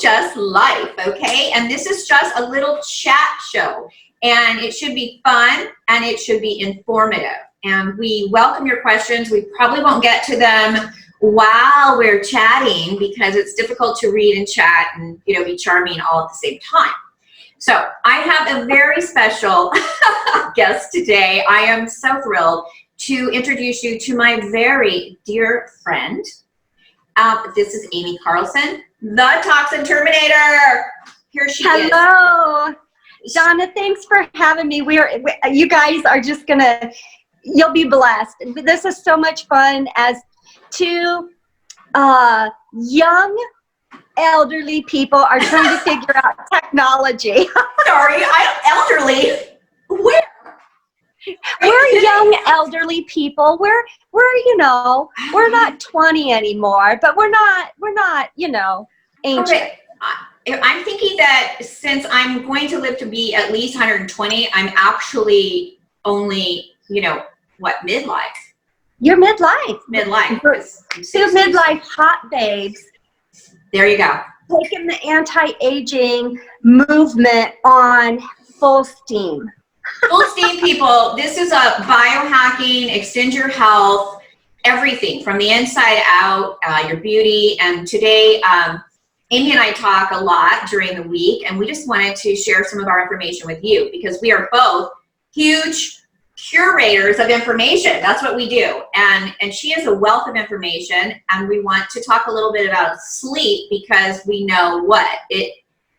Oh-Jus Life, okay? And this is just a little chat show, and it should be fun and it should be informative. And we welcome your questions. We probably won't get to them while we're chatting because it's difficult to read and chat and, you know, be charming all at the same time. So I have a very special guest today. I am so thrilled to introduce you to my very dear friend. This is Aimee Carlson, the Toxin Terminator. Here she is. Hello, Donna. Thanks for having me. You guys are just you'll be blessed. This is so much fun as two young elderly people are trying to figure out technology. Sorry, elderly. Where? We're young elderly people. We're we're not 20 anymore, but we're not ancient. Okay. I'm thinking that since I'm going to live to be at least 120, I'm actually only, midlife. You're midlife. Midlife. Two midlife hot babes. There you go. Taking the anti-aging movement on full steam. Full steam, people. This is a biohacking, extend your health, everything from the inside out, your beauty. And today, Aimee and I talk a lot during the week, and we just wanted to share some of our information with you because we are both huge curators of information. That's what we do. And she is a wealth of information, and we want to talk a little bit about sleep because we know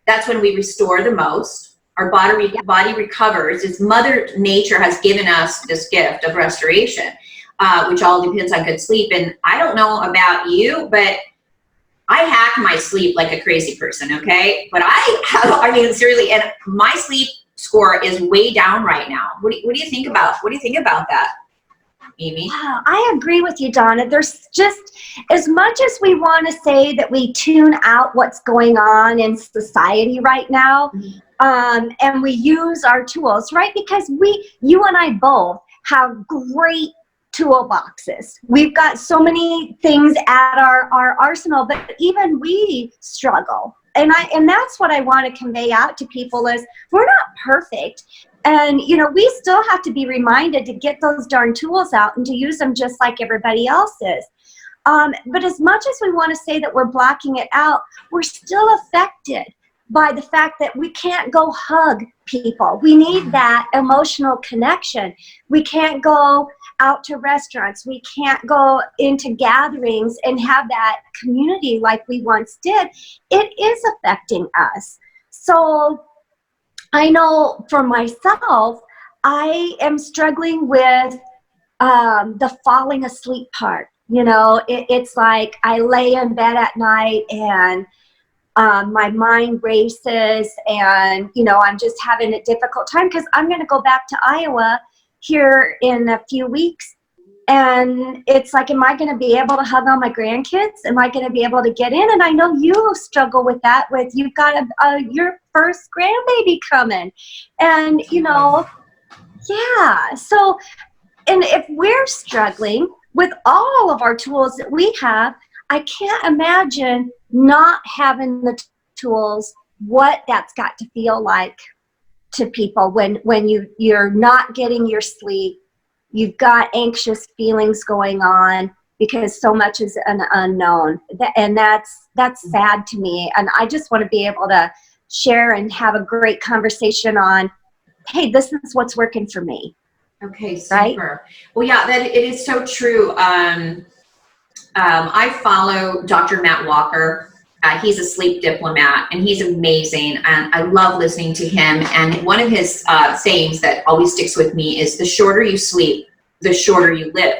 that's when we restore the most. Our body recovers. As Mother Nature has given us this gift of restoration, which all depends on good sleep. And I don't know about you, but I hack my sleep like a crazy person, okay? But I mean, seriously, and my sleep score is way down right now. What do you think about? What do you think about that, Aimee? Wow, I agree with you, Donna. There's just, as much as we want to say that we tune out what's going on in society right now, and we use our tools, right? Because you and I both have great toolboxes. We've got so many things at our arsenal, but even we struggle. And that's what I want to convey out to people is we're not perfect. And, we still have to be reminded to get those darn tools out and to use them just like everybody else is. But as much as we want to say that we're blocking it out, we're still affected by the fact that we can't go hug people. We need that emotional connection. We can't go out to restaurants. We can't go into gatherings and have that community like we once did. It is affecting us. So I know for myself, I am struggling with the falling asleep part. It's like I lay in bed at night and my mind races and, I'm just having a difficult time because I'm going to go back to Iowa here in a few weeks. And it's like, am I going to be able to hug all my grandkids? Am I going to be able to get in? And I know you struggle with that you've got your first grandbaby coming. And, yeah. So, and if we're struggling with all of our tools that we have, I can't imagine not having the tools, what that's got to feel like to people when you're not getting your sleep, you've got anxious feelings going on because so much is an unknown. And that's sad to me. And I just want to be able to share and have a great conversation on, hey, this is what's working for me. Okay, super. Right? Well, yeah, it is so true. I follow Dr. Matt Walker. He's a sleep diplomat, and he's amazing. And I love listening to him. And one of his sayings that always sticks with me is, the shorter you sleep, the shorter you live.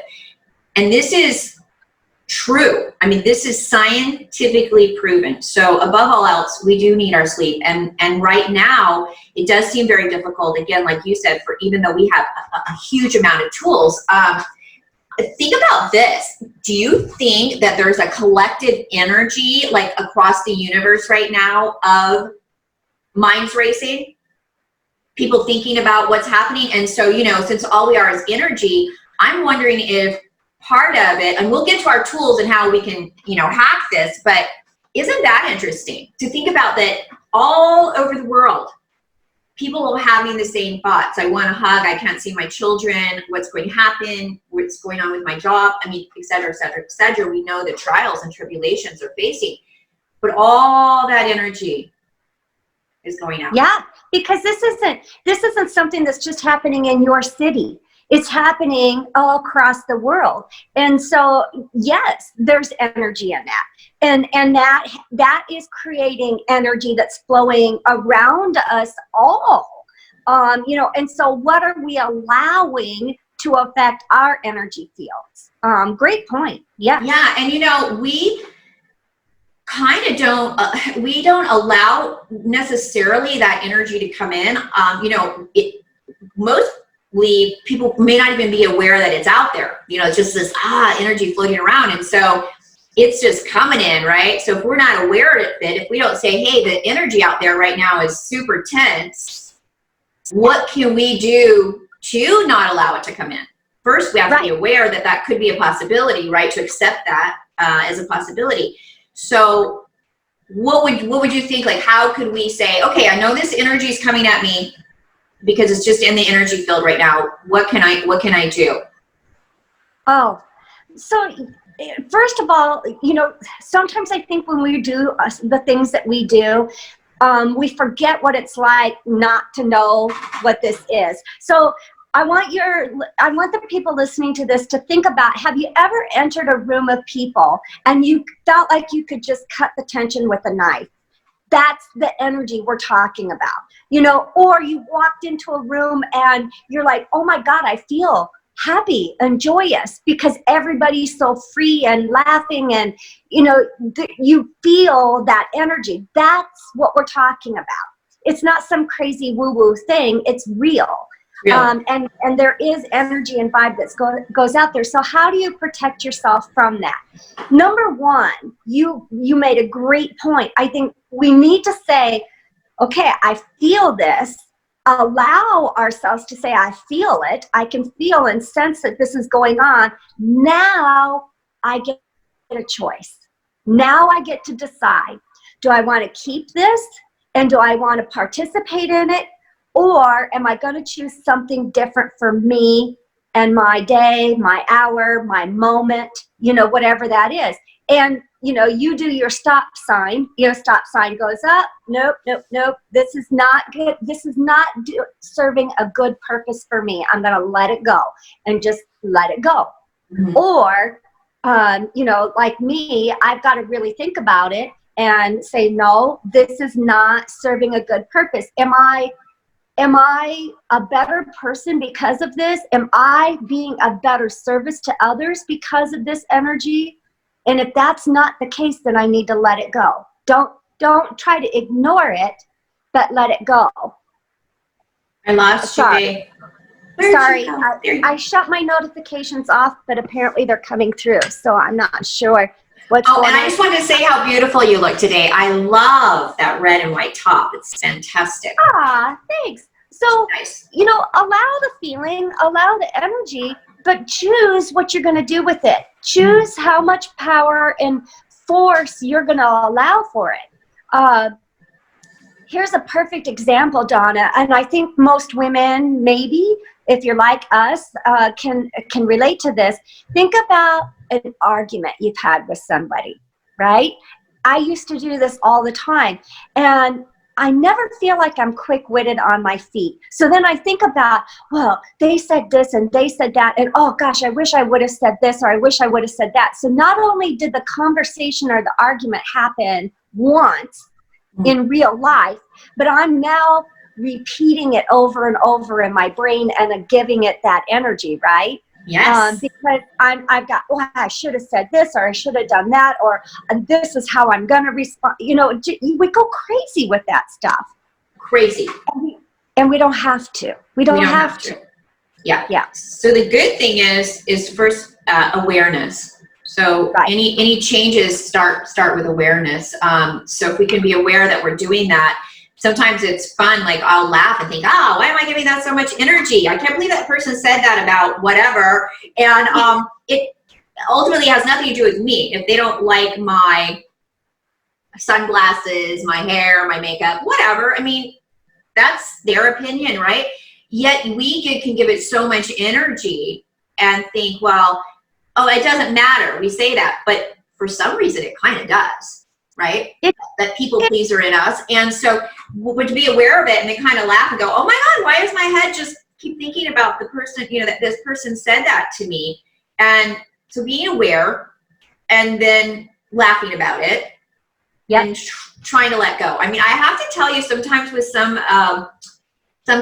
And this is true. I mean, this is scientifically proven. So above all else, we do need our sleep. And right now, it does seem very difficult. Again, like you said, even though we have a huge amount of tools, think about this. Do you think that there's a collective energy like across the universe right now of minds racing? People thinking about what's happening. And so, since all we are is energy, I'm wondering if part of it, and we'll get to our tools and how we can, hack this, but isn't that interesting to think about that all over the world, people are having the same thoughts. I want a hug. I can't see my children. What's going to happen? What's going on with my job? I mean, et cetera, et cetera, et cetera. We know the trials and tribulations they're facing, but all that energy is going out. Yeah, because this isn't something that's just happening in your city. It's happening all across the world. And so, yes, there's energy in that. And that is creating energy that's flowing around us all. And so what are we allowing to affect our energy fields? Great point. Yeah. Yeah. And we kind of don't allow necessarily that energy to come in. Mostly people may not even be aware that it's out there. It's just this energy floating around. And so it's just coming in, right? So if we're not aware of it, if we don't say, hey, the energy out there right now is super tense, what can we do to not allow it to come in? First, we have to be aware that that could be a possibility, right? To accept that as a possibility. So what would you think, like, how could we say, okay, I know this energy is coming at me because it's just in the energy field right now. What can I do? Oh, so first of all, sometimes I think when we do the things that we do, we forget what it's like not to know what this is. So I want the people listening to this to think about, have you ever entered a room of people and you felt like you could just cut the tension with a knife? That's the energy we're talking about, or you walked into a room and you're like, oh my God, I feel happy and joyous because everybody's so free and laughing, and you feel that energy. That's what we're talking about. It's not some crazy woo-woo thing. It's real. Yeah. And there is energy and vibe that goes out there. So how do you protect yourself from that? Number one, you made a great point. I think we need to say, okay, I feel this. Allow ourselves to say, I feel it. I can feel and sense that this is going on. Now I get a choice. Now I get to decide, do I want to keep this and do I want to participate in it? Or am I going to choose something different for me and my day, my hour, my moment, whatever that is. And, you do your stop sign. Your stop sign goes up. Nope, nope, nope. This is not good. This is not serving a good purpose for me. I'm going to let it go and just let it go. Mm-hmm. Or, like me, I've got to really think about it and say, no, this is not serving a good purpose. Am I a better person because of this? Am I being a better service to others because of this energy? And if that's not the case, then I need to let it go. Don't try to ignore it, but let it go. I lost you. Sorry, I shut my notifications off, but apparently they're coming through, so I'm not sure what's going on. And I just wanted to say how beautiful you look today. I love that red and white top. It's fantastic. Ah, thanks. So, nice. Allow the feeling, allow the energy, but choose what you're going to do with it. Choose how much power and force you're going to allow for it. Here's a perfect example, Donna, and I think most women, maybe, if you're like us, can relate to this. Think about an argument you've had with somebody, right? I used to do this all the time, and I never feel like I'm quick-witted on my feet. So then I think about, well, they said this and they said that, and oh gosh, I wish I would have said this, or I wish I would have said that. So not only did the conversation or the argument happen once in real life, but I'm now repeating it over and over in my brain and giving it that energy, right? Yes. Because I've got, I should have said this, or I should have done that, or this is how I'm going to respond. We go crazy with that stuff. Crazy. And we don't have to. We don't have to. Yeah. Yeah. So the good thing is first awareness. So any changes start with awareness. So if we can be aware that we're doing that, sometimes it's fun. Like I'll laugh and think, why am I giving that so much energy? I can't believe that person said that about whatever. And it ultimately has nothing to do with me. If they don't like my sunglasses, my hair, my makeup, whatever. I mean, that's their opinion, right? Yet can give it so much energy and think, well, oh, it doesn't matter. We say that, but for some reason it kind of does, right? That people pleaser in us. And so would be aware of it and then kind of laugh and go, oh my God, why does my head just keep thinking about the person, that this person said that to me? And so being aware and then laughing about it and trying to let go. I mean, I have to tell you, sometimes with some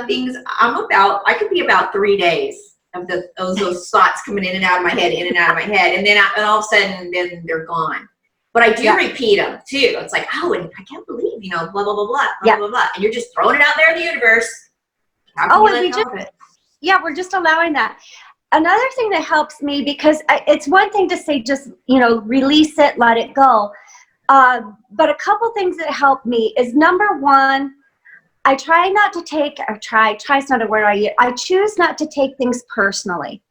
things I could be about 3 days of those thoughts coming in and out of my head, and then all of a sudden, then they're gone. But I do repeat them too. It's like, oh, and I can't believe, blah, blah, blah, blah, blah, blah, blah. And you're just throwing it out there in the universe. We're just allowing that. Another thing that helps me, because it's one thing to say, just, release it, let it go. But a couple things that help me is, number one, I try not to take, try's not a word I choose not to take things personally.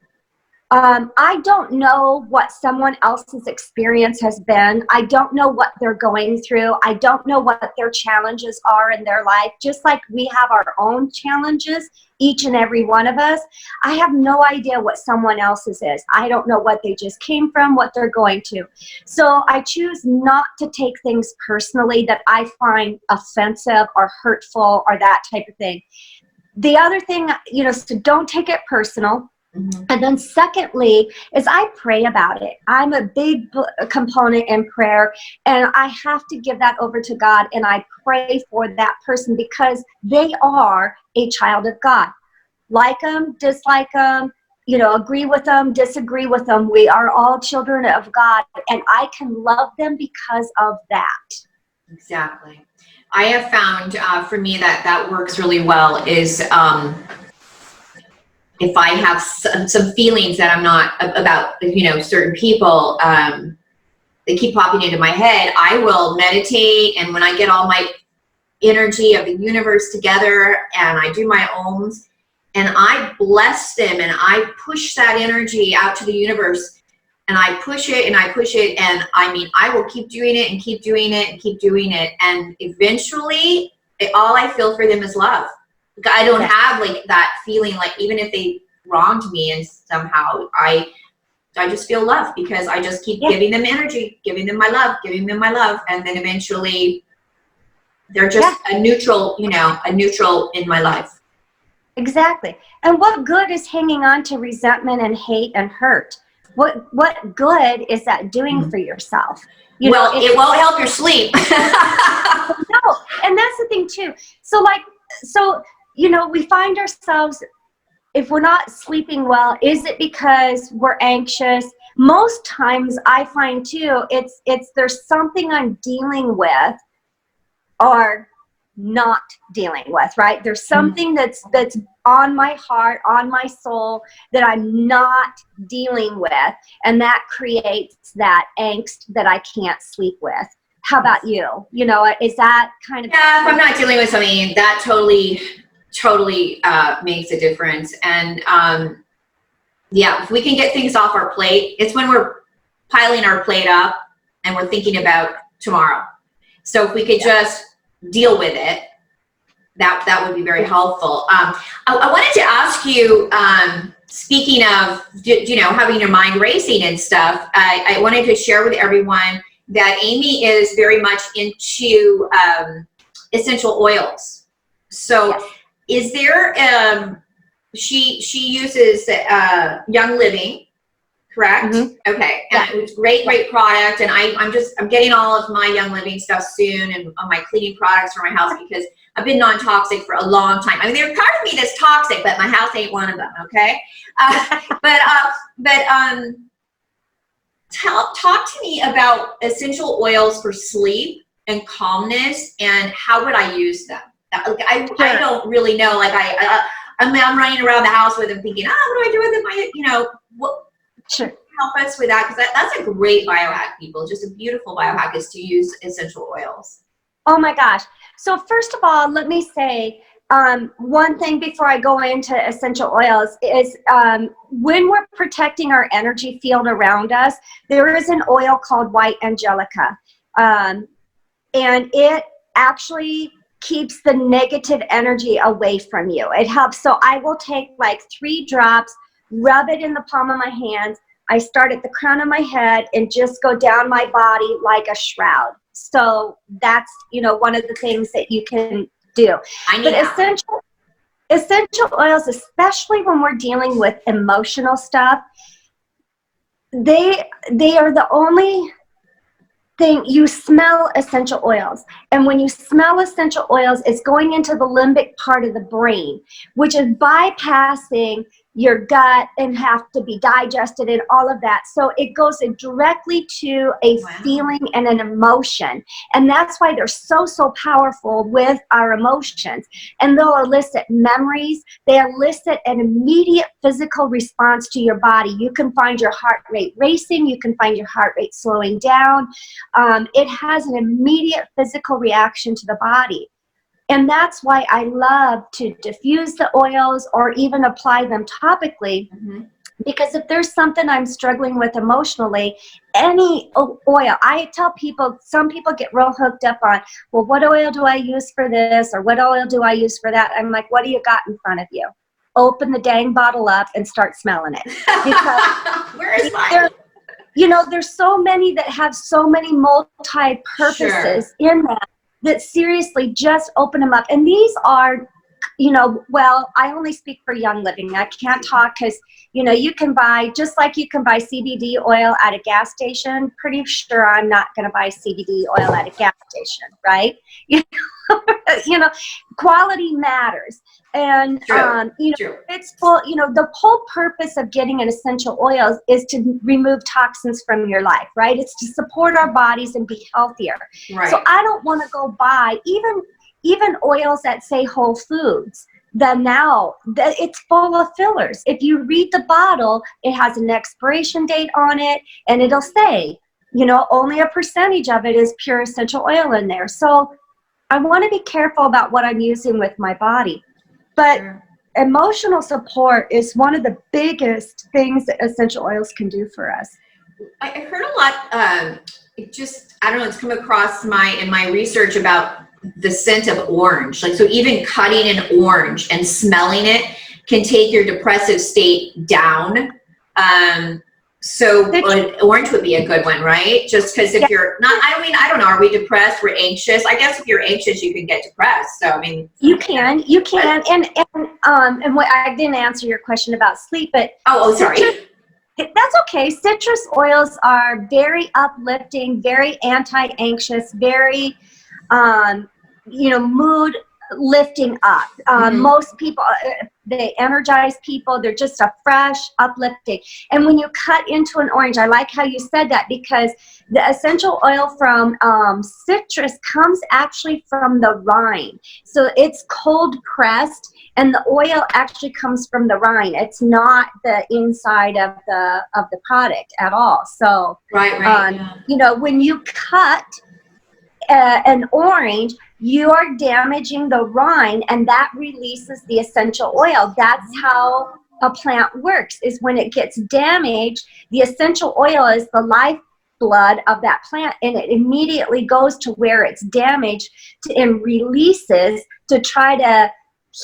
I don't know what someone else's experience has been. I don't know what they're going through. I don't know what their challenges are in their life. Just like we have our own challenges, each and every one of us, I have no idea what someone else's is. I don't know what they just came from, what they're going to. So I choose not to take things personally that I find offensive or hurtful or that type of thing. The other thing, so don't take it personal. Mm-hmm. And then secondly is I pray about it. I'm a big component in prayer, and I have to give that over to God, and I pray for that person because they are a child of God. Like them, dislike them, agree with them, disagree with them. We are all children of God, and I can love them because of that. Exactly. I have found for me that works really well is if I have some feelings that I'm not about, certain people, they keep popping into my head, I will meditate. And when I get all my energy of the universe together and I do my ohms and I bless them and I push that energy out to the universe and I push it and I push it. And I mean, I will keep doing it and keep doing it and keep doing it. And eventually all I feel for them is love. I don't have like that feeling, like even if they wronged me and somehow I just feel love because I just keep giving them energy, giving them my love. And then eventually they're just a neutral in my life. Exactly. And what good is hanging on to resentment and hate and hurt? What good is that doing for yourself? It won't help your sleep. No. And that's the thing too. So we find ourselves, if we're not sleeping well, is it because we're anxious? Most times I find too, it's there's something I'm dealing with or not dealing with, right? There's something that's on my heart, on my soul that I'm not dealing with, and that creates that angst that I can't sleep with. How about you? Is that kind of... Yeah, if I'm not dealing with something, that totally makes a difference. And if we can get things off our plate, it's when we're piling our plate up and we're thinking about tomorrow. So if we could just deal with it, that would be very helpful. I wanted to ask you, speaking of, having your mind racing and stuff, I wanted to share with everyone that Aimee is very much into essential oils. So is there, she uses Young Living, correct? Mm-hmm. Okay. And it's great product. And I'm getting all of my Young Living stuff soon and my cleaning products for my house because I've been non-toxic for a long time. I mean, there's part of me that's toxic, but my house ain't one of them. Okay. Talk to me about essential oils for sleep and calmness, and how would I use them? I don't really know. Like I'm running around the house with them thinking, what do I do with them? Help us with that, because that's a great biohack, people. Just a beautiful biohack is to use essential oils. Oh my gosh. So first of all, let me say one thing before I go into essential oils is when we're protecting our energy field around us, there is an oil called White Angelica. and it actually keeps the negative energy away from you. It helps. So I will take like 3 drops, rub it in the palm of my hands. I start at the crown of my head and just go down my body like a shroud. So that's, one of the things that you can do. But essential oils, especially when we're dealing with emotional stuff, they are the only thing. You smell essential oils, and when you smell essential oils, it's going into the limbic part of the brain, which is bypassing your gut and have to be digested and all of that. So it goes directly to a feeling and an emotion. And that's why they're so powerful with our emotions. And they'll elicit memories. They elicit an immediate physical response to your body. You can find your heart rate racing. You can find your heart rate slowing down. It has an immediate physical reaction to the body. And that's why I love to diffuse the oils or even apply them topically. Because if there's something I'm struggling with emotionally, any oil, I tell people, some people get real hooked up on, well, what oil do I use for this? Or what oil do I use for that? I'm like, what do you got in front of you? Open the dang bottle up and start smelling it. Because where is mine? There's so many that have so many multi-purposes in that seriously just open them up. And these are, I only speak for Young Living. I can't talk because, you can buy, just like you can buy CBD oil at a gas station. Pretty sure I'm not going to buy CBD oil at a gas station, right? Quality matters. And, True. it's full, the whole purpose of getting an essential oils is to remove toxins from your life, right? It's to support our bodies and be healthier. Right. So I don't want to go buy even oils that say Whole Foods. It's full of fillers. If you read the bottle, it has an expiration date on it, and it'll say, only a percentage of it is pure essential oil in there. So I want to be careful about what I'm using with my body. But emotional support is one of the biggest things that essential oils can do for us. I heard a lot, I don't know, it's come across in my research about the scent of orange. Like, so even cutting an orange and smelling it can take your depressive state down. So orange would be a good one, right? Just because if you're not, I don't know, are we depressed? We're anxious. I guess if you're anxious, you can get depressed. So, you can. And what, I didn't answer your question about sleep, but sorry. That's okay. Citrus oils are very uplifting, very anti-anxious, very, mood lifting up. Most people, they energize people. They're just a fresh, uplifting. And when you cut into an orange, I like how you said that, because the essential oil from citrus comes actually from the rind. So it's cold pressed, and the oil actually comes from the rind. It's not the inside of the product at all. So when you cut an orange, you are damaging the rind, and that releases the essential oil. That's how a plant works, is when it gets damaged, the essential oil is the lifeblood of that plant, and it immediately goes to where it's damaged and releases to try to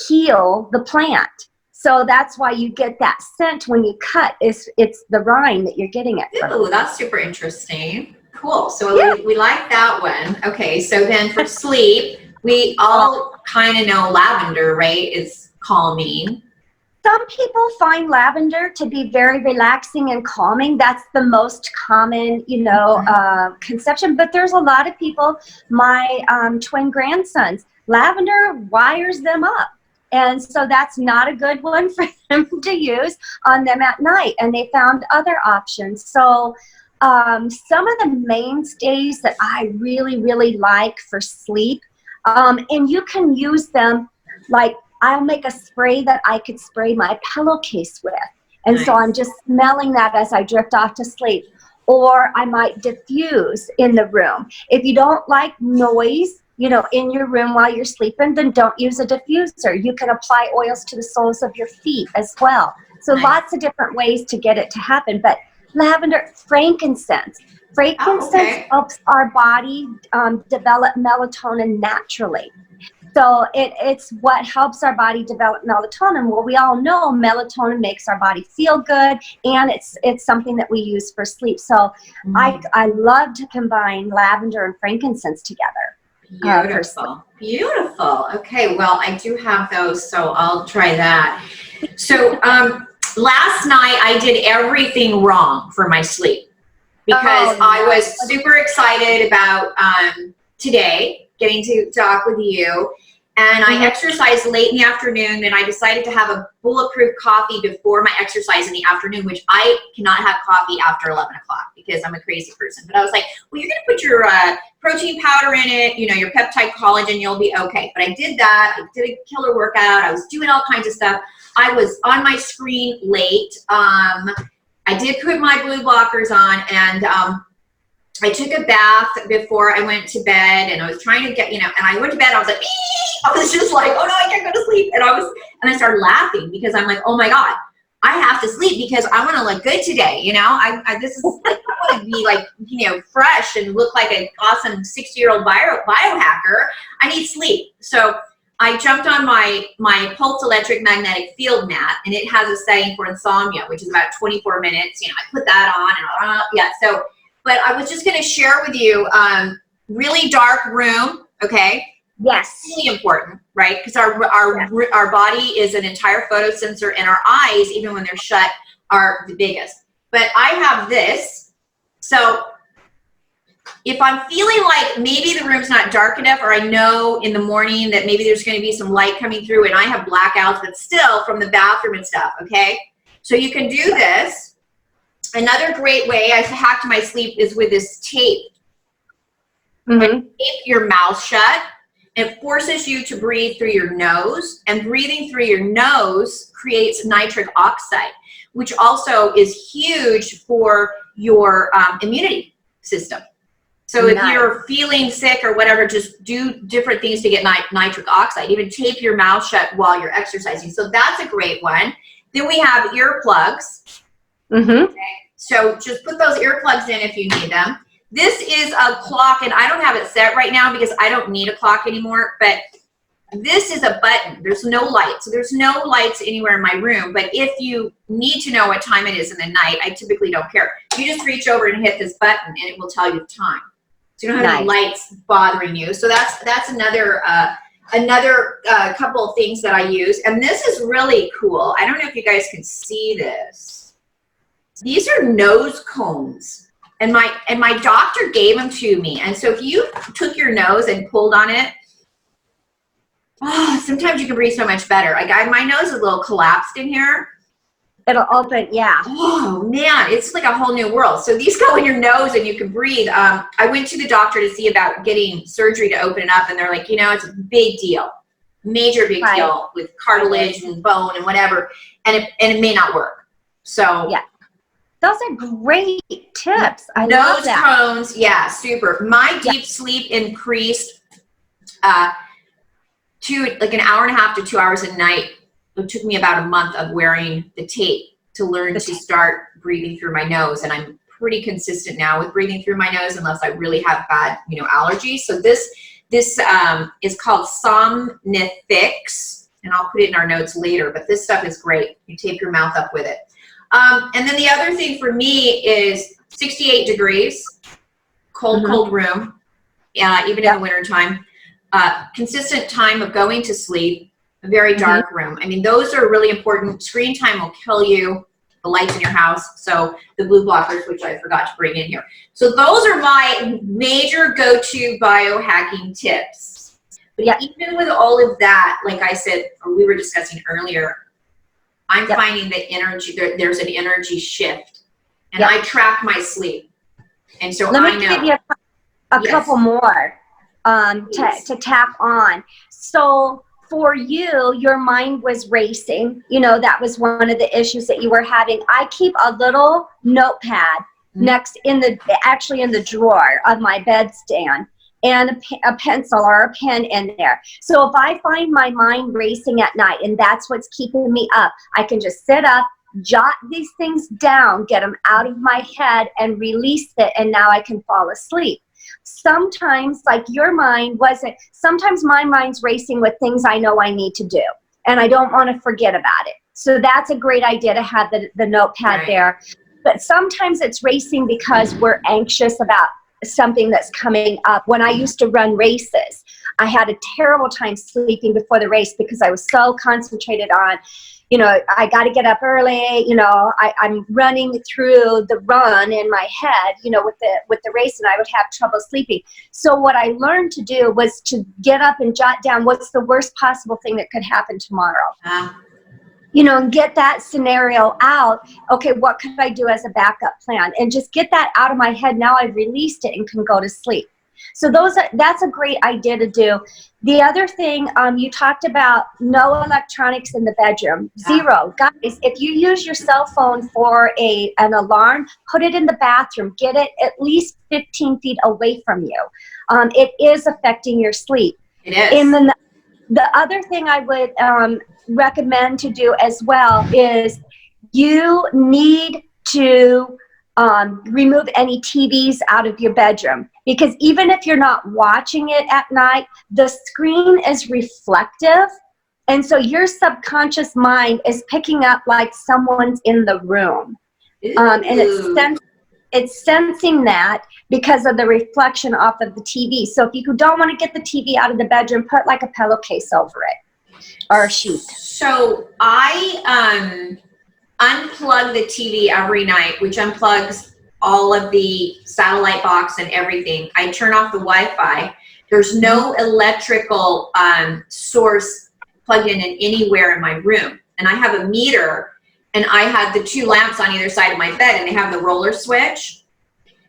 heal the plant. So that's why you get that scent when you cut. It's the rind that you're getting it from. Ooh, that's super interesting. Cool. So we like that one. Okay. So then for sleep, we all kind of know lavender, right, is calming. Some people find lavender to be very relaxing and calming. That's the most common, conception. But there's a lot of people, my twin grandsons, lavender wires them up. And so that's not a good one for them to use on them at night. And they found other options. So some of the mainstays that I really, really like for sleep, and you can use them, like I'll make a spray that I could spray my pillowcase with. And so I'm just smelling that as I drift off to sleep. Or I might diffuse in the room. If you don't like noise, in your room while you're sleeping, then don't use a diffuser. You can apply oils to the soles of your feet as well. So lots of different ways to get it to happen. But lavender, frankincense. Frankincense helps our body develop melatonin naturally. So it's what helps our body develop melatonin. Well, we all know melatonin makes our body feel good, and it's something that we use for sleep. So I love to combine lavender and frankincense together. Beautiful. Beautiful. Okay, well, I do have those, so I'll try that. So last night I did everything wrong for my sleep because I was super excited about today getting to talk with you. And I exercised late in the afternoon, and I decided to have a bulletproof coffee before my exercise in the afternoon, which I cannot have coffee after 11 o'clock because I'm a crazy person. But I was like, well, you're going to put your protein powder in it, you know, your peptide collagen, you'll be okay. But I did that. I did a killer workout. I was doing all kinds of stuff. I was on my screen late. I did put my blue blockers on, and I took a bath before I went to bed, and I was trying to get, you know, and I went to bed, I was like, I was just like, oh no, I can't go to sleep. And I started laughing because I'm like, oh my God, I have to sleep because I want to look good today. You know, this is like, I want to be like, you know, fresh and look like an awesome 60-year-old biohacker. I need sleep. So I jumped on my pulse electric magnetic field mat, and it has a setting for insomnia, which is about 24 minutes. You know, I put that on and so, but I was just going to share with you, really dark room. Okay. Yes. Really important, right? Because our body is an entire photosensor, and our eyes, even when they're shut, are the biggest. But I have this. So if I'm feeling like maybe the room's not dark enough, or I know in the morning that maybe there's going to be some light coming through, and I have blackouts, but still from the bathroom and stuff, okay? So you can do this. Another great way I hacked my sleep is with this tape. Tape your mouth shut. It forces you to breathe through your nose, and breathing through your nose creates nitric oxide, which also is huge for your immunity system. So if you're feeling sick or whatever, just do different things to get nitric oxide. Even tape your mouth shut while you're exercising. So that's a great one. Then we have earplugs. Okay. So just put those earplugs in if you need them. This is a clock, and I don't have it set right now because I don't need a clock anymore, but this is a button. There's no light. So there's no lights anywhere in my room, but if you need to know what time it is in the night, I typically don't care. You just reach over and hit this button, and it will tell you the time. So you don't have any lights bothering you. So that's another couple of things that I use. And this is really cool. I don't know if you guys can see this. These are nose cones. And my doctor gave them to me. And so if you took your nose and pulled on it, sometimes you can breathe so much better. My nose is a little collapsed in here. It'll open, yeah. Oh man, it's like a whole new world. So these go in your nose and you can breathe. I went to the doctor to see about getting surgery to open it up, and they're like, you know, it's a big deal, major big deal with cartilage and bone and whatever, and it may not work. So yeah. Those are great tips. I love that. Cones, yeah, super. My deep sleep increased to like an hour and a half to 2 hours a night. It took me about a month of wearing the tape to learn to start breathing through my nose, and I'm pretty consistent now with breathing through my nose unless I really have bad, you know, allergies. So this is called Somnifix, and I'll put it in our notes later. But this stuff is great. You tape your mouth up with it. And then the other thing for me is 68 degrees, cold room, even in the winter time, consistent time of going to sleep, a very dark room. I mean, those are really important. Screen time will kill you, the lights in your house. So the blue blockers, which I forgot to bring in here. So those are my major go-to biohacking tips. But even with all of that, like I said, or we were discussing earlier, I'm finding that there's an energy shift, and I track my sleep. And so Let me give you a couple more to tap on. So for you, your mind was racing. You know, that was one of the issues that you were having. I keep a little notepad in the drawer of my bedstand, and a pencil or a pen in there. So if I find my mind racing at night and that's what's keeping me up, I can just sit up, jot these things down, get them out of my head and release it, and now I can fall asleep. Sometimes, like your mind wasn't, sometimes my mind's racing with things I know I need to do, and I don't want to forget about it. So that's a great idea to have the notepad there. But sometimes it's racing because we're anxious about something that's coming up. When I used to run races, I had a terrible time sleeping before the race because I was so concentrated on, you know, I got to get up early, you know, I'm running through the run in my head, you know, with the race, and I would have trouble sleeping. So what I learned to do was to get up and jot down what's the worst possible thing that could happen tomorrow. You know, and get that scenario out. Okay, what could I do as a backup plan? And just get that out of my head. Now I've released it and can go to sleep. So that's a great idea to do. The other thing, you talked about no electronics in the bedroom. Zero. Guys, if you use your cell phone for an alarm, put it in the bathroom. Get it at least 15 feet away from you. It is affecting your sleep. It is. And the other thing I would recommend to do as well is you need to remove any TVs out of your bedroom, because even if you're not watching it at night, the screen is reflective, and so your subconscious mind is picking up like someone's in the room, and it's sensing that because of the reflection off of the TV. So if you don't want to get the TV out of the bedroom, put like a pillowcase over it or a sheet. So I unplug the TV every night, which unplugs all of the satellite box and everything. I turn off the Wi-Fi. There's no electrical source plugged in anywhere in my room. And I have a meter, and I have the two lamps on either side of my bed, and they have the roller switch.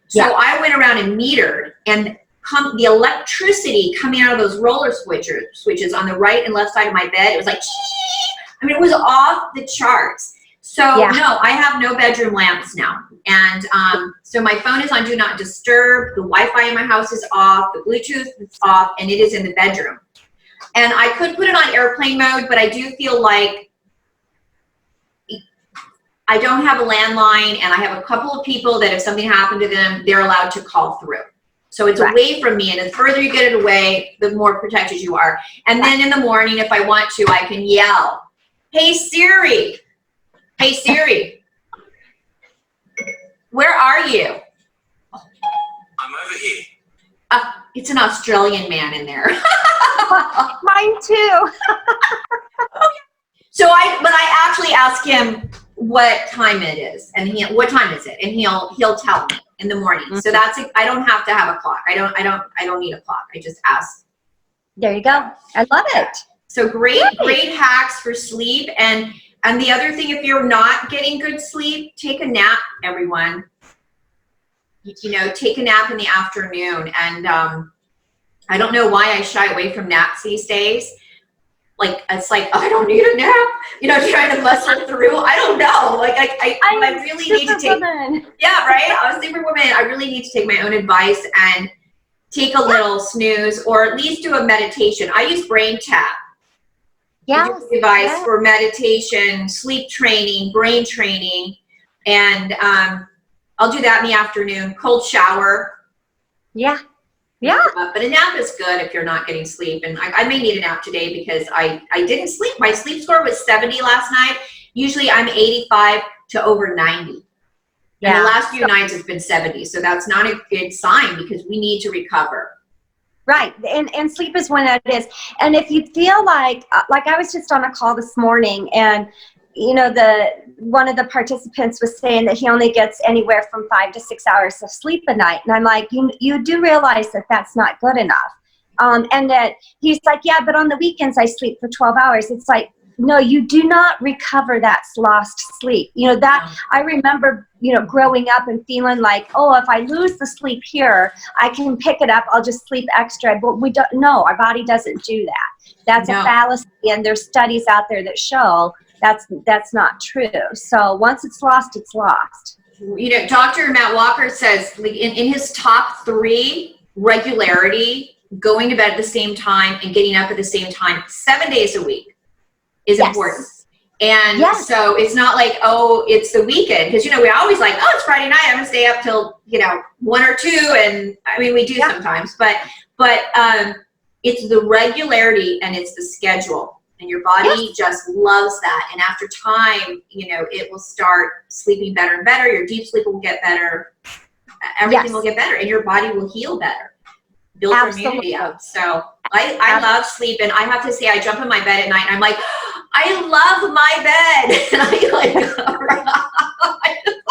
So I went around and metered, and the electricity coming out of those roller switches on the right and left side of my bed, it was like, I mean, it was off the charts. So no, I have no bedroom lamps now. And so my phone is on Do Not Disturb. The Wi-Fi in my house is off. The Bluetooth is off, and it is in the bedroom. And I could put it on airplane mode, but I do feel like I don't have a landline, and I have a couple of people that if something happened to them, they're allowed to call through. So it's away from me, and the further you get it away, the more protected you are. And then in the morning, if I want to, I can yell, "Hey Siri, hey Siri, where are you?" I'm over here. It's an Australian man in there. Mine too. So I actually ask him what time it is, and what time is it, and he'll tell me in the morning. So I don't have to have a clock. I don't need a clock. I just ask. There you go. I love it. So great hacks for sleep. And the other thing, if you're not getting good sleep, take a nap, everyone. You know, take a nap in the afternoon. And I don't know why I shy away from naps these days. Like, it's like, oh, I don't need a nap. You know, trying to muscle through. I don't know. Like, I really need to take. Yeah, right? I was Superwoman. I really need to take my own advice and take a little snooze, or at least do a meditation. I use Brain Tap. Device for meditation, sleep training, brain training, and I'll do that in the afternoon. Cold shower. Yeah. But a nap is good if you're not getting sleep. And I may need a nap today because I didn't sleep. My sleep score was 70 last night. Usually I'm 85 to over 90. And the last few nights it's been 70. So that's not a good sign, because we need to recover. Right. And sleep is one that is. And if you feel like I was just on a call this morning, and you know, one of the participants was saying that he only gets anywhere from 5 to 6 hours of sleep a night. And I'm like, you do realize that that's not good enough. And that he's like, yeah, but on the weekends I sleep for 12 hours. It's like, no, you do not recover that lost sleep. You know, that I remember, you know, growing up and feeling like, oh, if I lose the sleep here, I can pick it up. I'll just sleep extra. But we don't know. Our body doesn't do that. That's a fallacy. And there's studies out there that show that's not true. So once it's lost, it's lost. You know, Dr. Matt Walker says in his top 3, regularity, going to bed at the same time and getting up at the same time 7 days a week is important. And so it's not like, oh, it's the weekend. Because, we're always like, oh, it's Friday night. I'm going to stay up till, 1 or 2. And I mean, we do sometimes. But it's the regularity and it's the schedule. And your body just loves that. And after time, it will start sleeping better and better. Your deep sleep will get better. Everything will get better. And your body will heal better. Build your immunity up. So I love sleep. And I have to say, I jump in my bed at night and I'm like, I love my bed. And I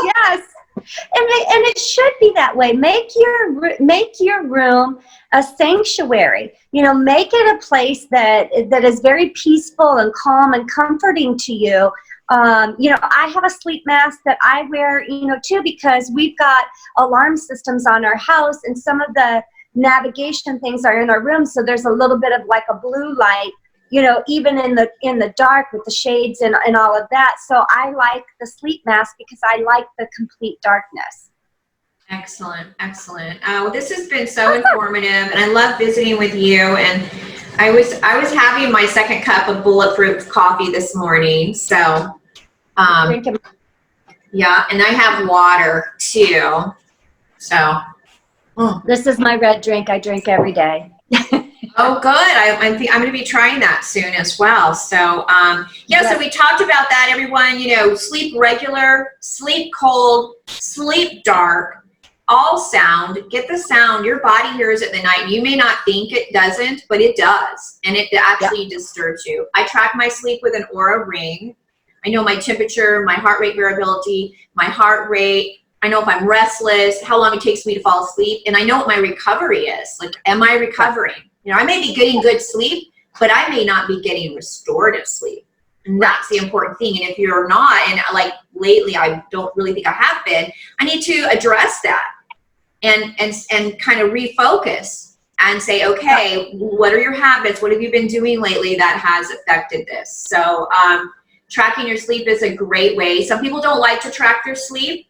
yes. And it should be that way. Make your room a sanctuary. Make it a place that is very peaceful and calm and comforting to you. I have a sleep mask that I wear, too, because we've got alarm systems on our house, and some of the navigation things are in our room. So there's a little bit of like a blue light, even in the dark with the shades and all of that. So I like the sleep mask because I like the complete darkness. Excellent. Well, this has been so informative, and I love visiting with you. And I was having my second cup of bulletproof coffee this morning. So, yeah, and I have water too. So, this is my red drink. I drink every day. Oh, good. I'm going to be trying that soon as well. So, so we talked about that, everyone. Sleep regular, sleep cold, sleep dark, all sound. Get the sound. Your body hears it in the night. You may not think it doesn't, but it does. And it actually disturbs you. I track my sleep with an Aura ring. I know my temperature, my heart rate variability, my heart rate. I know if I'm restless, how long it takes me to fall asleep. And I know what my recovery is. Like, am I recovering? I may be getting good sleep, but I may not be getting restorative sleep. And that's the important thing. And if you're not, and like lately, I don't really think I have been, I need to address that and kind of refocus and say, okay, what are your habits? What have you been doing lately that has affected this? So tracking your sleep is a great way. Some people don't like to track their sleep.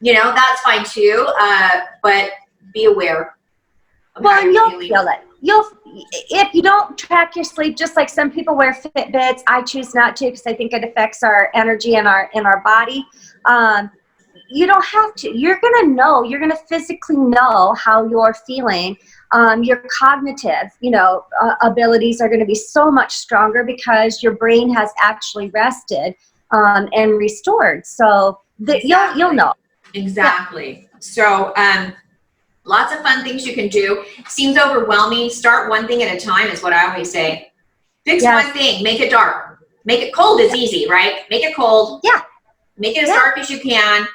That's fine too. But be aware. Well, you'll feel it. If you don't track your sleep, just like some people wear Fitbits, I choose not to because I think it affects our energy in our body. You don't have to. You're going to physically know how you're feeling. Your cognitive, abilities are going to be so much stronger because your brain has actually rested and restored. So you'll know. Exactly. Yeah. So, lots of fun things you can do. Seems overwhelming. Start one thing at a time is what I always say. Fix one thing. Make it dark. Make it cold is easy, right? Make it cold. Yeah. Make it as dark as you can,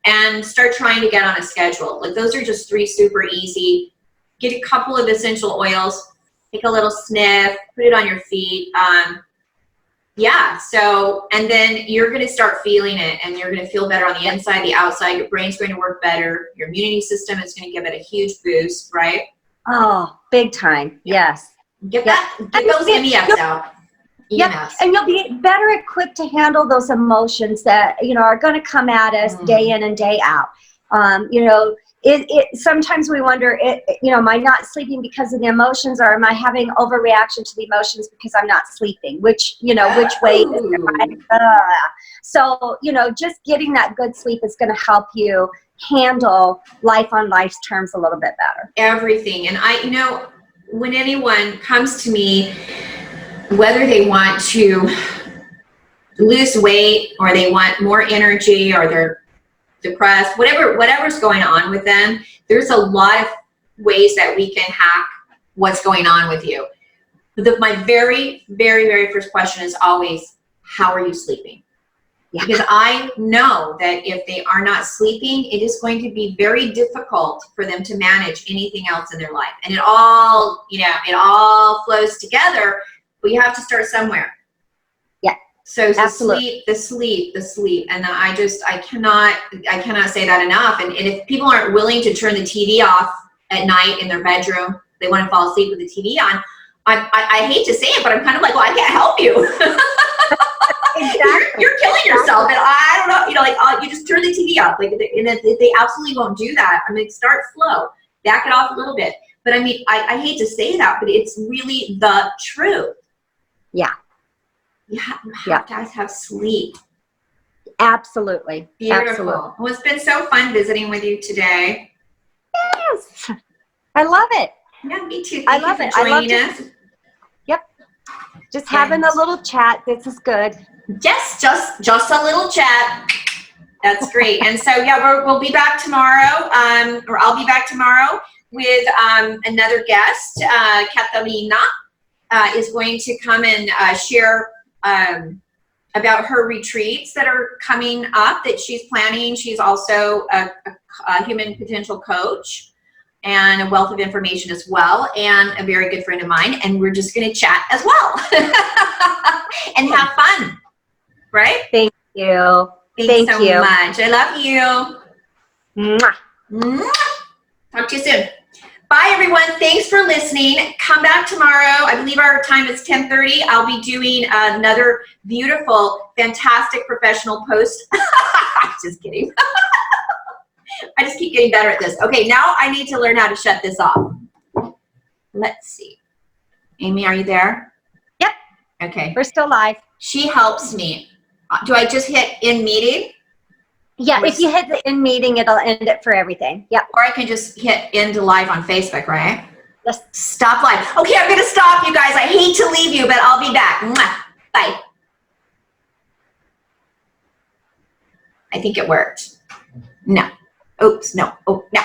and start trying to get on a schedule. Like, those are just 3 super easy. Get a couple of essential oils. Take a little sniff. Put it on your feet. So, and then you're going to start feeling it, and you're going to feel better on the inside, the outside. Your brain's going to work better. Your immunity system is going to give it a huge boost, right? Oh, big time. Yes. Get those MEFs out. Yep. And you'll be better equipped to handle those emotions that, are going to come at us day in and day out. Sometimes we wonder, am I not sleeping because of the emotions, or am I having overreaction to the emotions because I'm not sleeping? Which way is it, right? So, just getting that good sleep is going to help you handle life on life's terms a little bit better. Everything. And when anyone comes to me, whether they want to lose weight or they want more energy or they're depressed, whatever's going on with them, there's a lot of ways that we can hack what's going on with you. My very, very, very first question is always, how are you sleeping? Yeah. Because I know that if they are not sleeping, it is going to be very difficult for them to manage anything else in their life. And it all flows together, but you have to start somewhere. Yeah. So the sleep. And I cannot say that enough. And if people aren't willing to turn the TV off at night in their bedroom, they want to fall asleep with the TV on. I hate to say it, but I'm kind of like, well, I can't help you. Exactly. You're killing yourself. And I don't know, you just turn the TV off. Like, and if they absolutely won't do that, start slow, back it off a little bit. But I hate to say that, but it's really the truth. Yeah. you have to have sleep. Absolutely. Beautiful. Absolutely. Well, it's been so fun visiting with you today. Yes. I love it. Yeah, me too. I Thank love you it. for I love joining us. Yep. Just having a little chat. This is good. Yes, just a little chat. That's great. And so, yeah, we'll be back tomorrow, or I'll be back tomorrow with another guest. Catalina is going to come and share about her retreats that are coming up that she's planning. She's also a human potential coach and a wealth of information as well, and a very good friend of mine. And we're just going to chat as well and have fun, right? Thank you. Thanks so much. I love you. Mwah. Mwah. Talk to you soon. Bye, everyone. Thanks for listening. Come back tomorrow. I believe our time is 10:30. I'll be doing another beautiful, fantastic professional post. Just kidding. I just keep getting better at this. Okay, now I need to learn how to shut this off. Let's see. Aimee, are you there? Yep. Okay. We're still live. She helps me. Do I just hit in meeting? Yeah, if you hit the end meeting, it'll end it for everything. Yep. Or I can just hit into live on Facebook, right? Yes. Stop live. Okay, I'm going to stop, you guys. I hate to leave you, but I'll be back. Mwah. Bye. I think it worked. No. Oops, no. Oh, no.